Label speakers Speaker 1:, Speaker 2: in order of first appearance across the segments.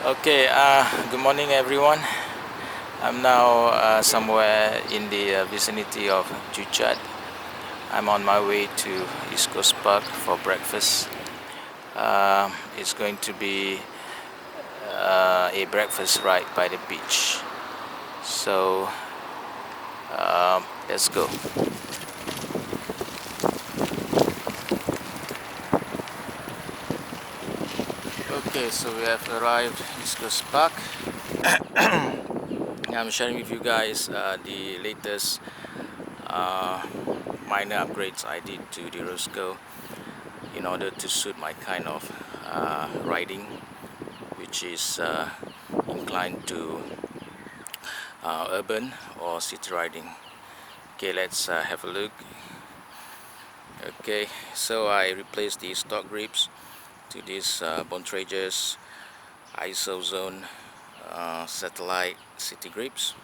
Speaker 1: Okay, good morning everyone. I'm now somewhere in the vicinity of Juchat. I'm on my way to East Coast Park for breakfast. It's going to be a breakfast ride by the beach. So let's go. Okay, so we have arrived East Coast Park. I'm sharing with you guys the latest uh, minor upgrades I did to the Roscoe in order to suit my kind of riding, which is inclined to urban or city riding. Okay, let's have a look. Okay, so I replaced the stock grips to these Bontrager's ISO zone satellite city grips.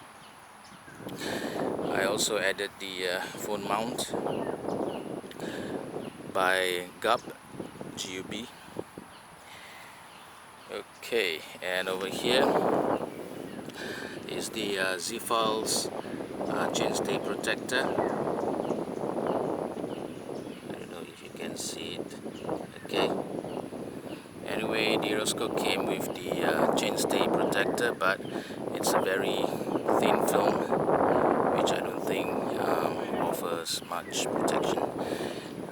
Speaker 1: I also added the phone mount by GUB. Okay, and over here is the Z-Files chainstay protector. I don't know if you can see it. Okay, anyway, the Roscoe came with the chainstay protector, but it's a very thin film, which I don't think offers much protection.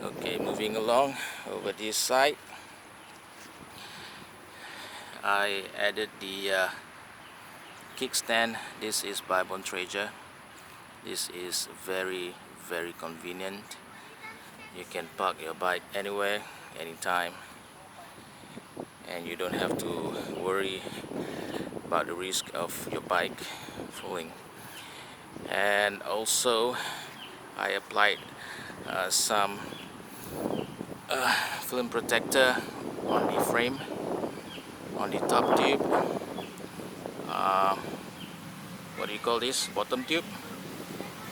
Speaker 1: Okay, moving along over this side, I added the kickstand. This is by Bontrager. This is very convenient. You can park your bike anywhere, anytime, and you don't have to worry about the risk of your bike falling. And also I applied some film protector on the frame, on the top tube, what do you call this, bottom tube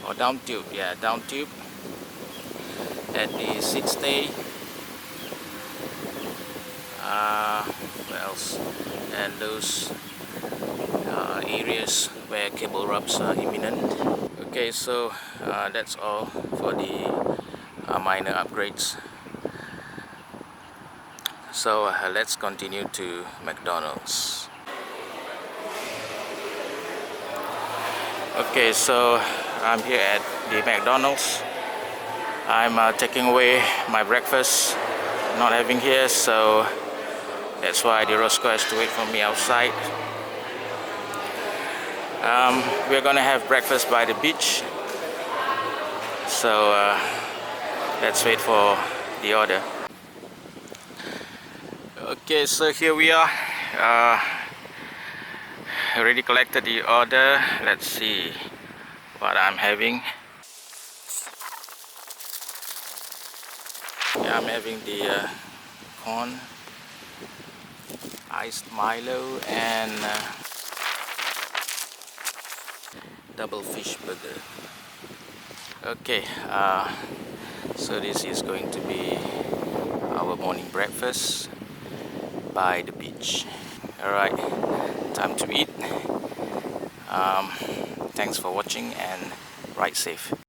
Speaker 1: or down tube? Yeah, down tube, at the seat stay, what else, and those areas where cable rubs are imminent. Okay, so that's all for the minor upgrades. So let's continue to McDonald's. Okay, so I'm here at the McDonald's. I'm taking away my breakfast, not having here, so that's why the Roscoe has to wait for me outside. We're gonna have breakfast by the beach, so let's wait for the order. Okay, so here we are. Already collected the order. Let's see what I'm having. Yeah, I'm having the corn, iced Milo, and double fish burger. Okay, so this is going to be our morning breakfast by the beach. Alright, time to eat. Thanks for watching and ride safe.